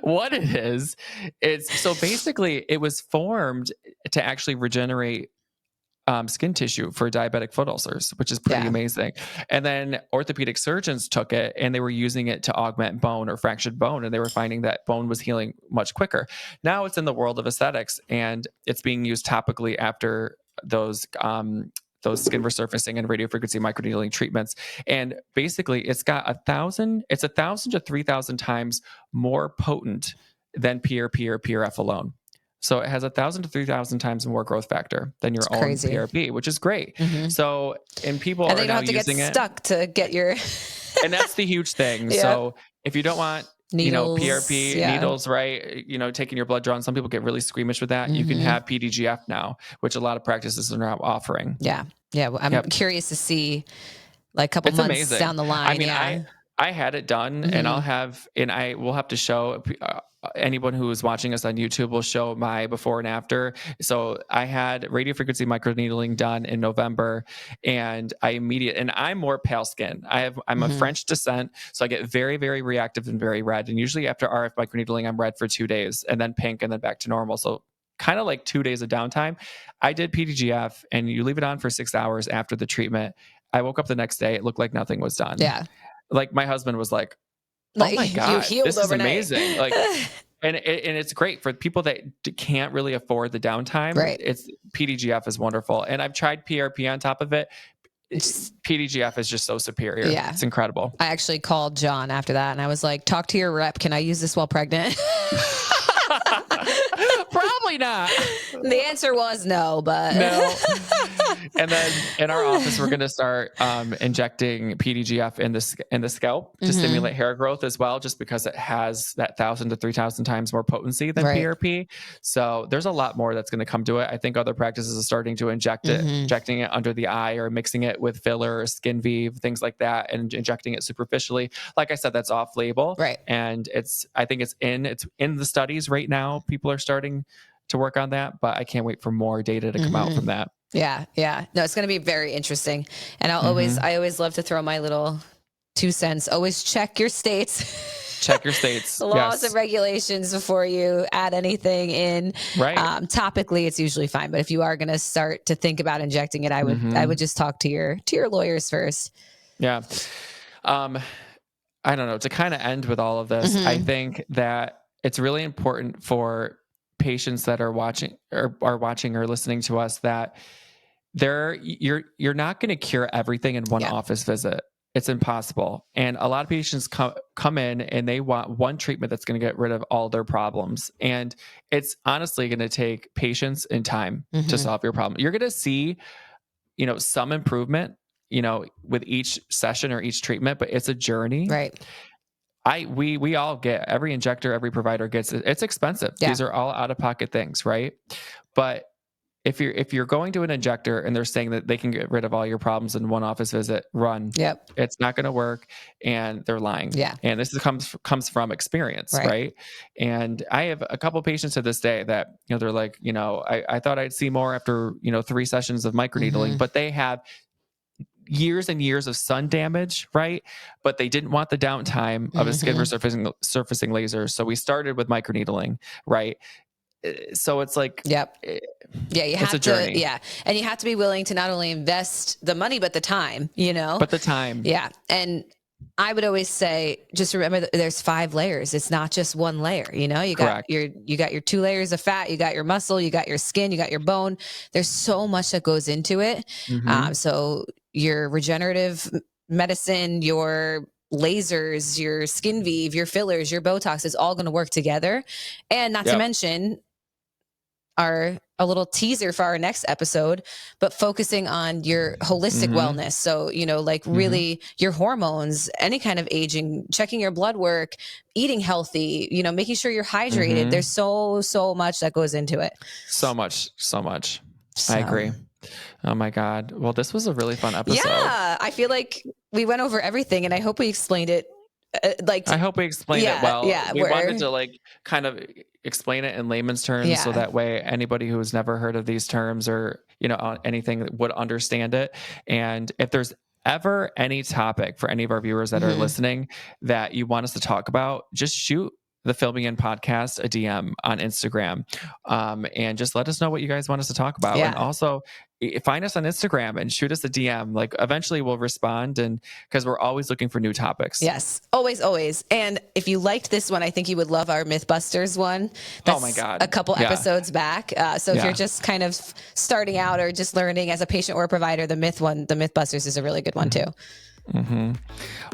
What it is, so basically it was formed to actually regenerate skin tissue for diabetic foot ulcers, which is pretty amazing. And then orthopedic surgeons took it and they were using it to augment bone or fractured bone, and they were finding that bone was healing much quicker. Now it's in the world of aesthetics, and it's being used topically after those skin resurfacing and radiofrequency microneedling treatments. And basically it's 1,000 to 3,000 times more potent than PRP or PRF alone. So it has 1,000 to 3,000 times more growth factor than your own PRP, which is great. So, and people are now using it.
Stuck to get your.
And that's the huge thing. So if you don't want needles, PRP needles, right? Taking your blood drawn. Some people get really squeamish with that. You can have PDGF now, which a lot of practices are now offering.
Yeah. Yeah. Well, I'm curious to see like a couple months down the line.
I mean, I had it done, and I will have to show anyone who is watching us on YouTube will show my before and after. So I had radiofrequency microneedling done in November, and and I'm more pale skin. I'm of French descent, so I get very, very reactive and very red. And usually after RF microneedling, I'm red for 2 days and then pink and then back to normal. So kind of like 2 days of downtime. I did PDGF, and you leave it on for 6 hours after the treatment. I woke up the next day, it looked like nothing was done.
Yeah.
Like my husband was like, oh my God, this is amazing. Like, and it's great for people that can't really afford the downtime.
Right.
It's PDGF is wonderful. And I've tried PRP on top of it. PDGF is just so superior. Yeah. It's incredible.
I actually called Jon after that and I was like, talk to your rep. Can I use this while pregnant?
Probably not.
The answer was no, but
no. And then in our office, we're going to start injecting PDGF in the scalp to stimulate hair growth as well, just because it has that 1,000 to 3,000 times more potency than PRP. So there's a lot more that's going to come to it. I think other practices are starting to injecting it under the eye or mixing it with filler or skin weave, things like that, and injecting it superficially. Like I said, that's off label.
Right.
And I think it's in the studies right now. People are starting to work on that, but I can't wait for more data to come out from that.
Yeah. Yeah. No, it's going to be very interesting. And I always love to throw my little 2 cents. Always check your states.
Check your states.
Laws and regulations before you add anything in.
Right.
Topically, it's usually fine. But if you are going to start to think about injecting it, I would just talk to your lawyers first.
Yeah. I don't know. To kind of end with all of this, I think that it's really important for patients that are watching or listening to us that you're not going to cure everything in one office visit. It's impossible. And a lot of patients come in and they want one treatment that's going to get rid of all their problems. And it's honestly going to take patience and time to solve your problem. You're going to see, some improvement, with each session or each treatment, but it's a journey.
Right.
We all get, every injector, every provider gets it. It's expensive. Yeah. These are all out-of-pocket things, right? But if you're going to an injector and they're saying that they can get rid of all your problems in one office visit, run.
Yep.
It's not going to work, and they're lying.
Yeah.
And this comes from experience, right? And I have a couple of patients to this day that, they're like, I thought I'd see more after, 3 sessions of microneedling, but they have years and years of sun damage, right? But they didn't want the downtime of a skin resurfacing laser. So we started with microneedling, right? So it's like,
yeah, you have
it's a journey.
And you have to be willing to not only invest the money, but the time,
But the time.
Yeah. And I would always say, just remember that there's 5 layers. It's not just one layer. You got your 2 layers of fat, you got your muscle, you got your skin, you got your bone. There's so much that goes into it. So your regenerative medicine, your lasers, your skin weave, your fillers, your Botox is all going to work together. And not to mention a little teaser for our next episode, but focusing on your holistic wellness. So, really your hormones, any kind of aging, checking your blood work, eating healthy, making sure you're hydrated. There's so much that goes into it.
So much. I agree. Oh my God. Well, this was a really fun episode.
Yeah. I feel like we went over everything, and I hope we explained it.
I hope we explained it well.
Yeah,
we wanted to kind of explain it in layman's terms, so that way anybody who has never heard of these terms or anything would understand it. And if there's ever any topic for any of our viewers that are listening that you want us to talk about, just shoot the Filming In podcast a DM on Instagram, and just let us know what you guys want us to talk about. And also find us on Instagram and shoot us a DM. Eventually we'll respond, and because we're always looking for new topics.
Yes, always. And if you liked this one, I think you would love our Mythbusters one. That's
oh my God,
a couple episodes back. So if you're just kind of starting out or just learning as a patient or a provider, the Mythbusters is a really good one too.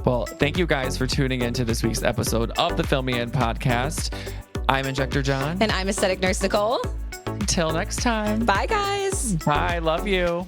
Well, thank you guys for tuning into this week's episode of the Filming In podcast. I'm Injector Jon.
And I'm Aesthetic Nurse Nicole.
Until next time.
Bye, guys.
Bye. Love you.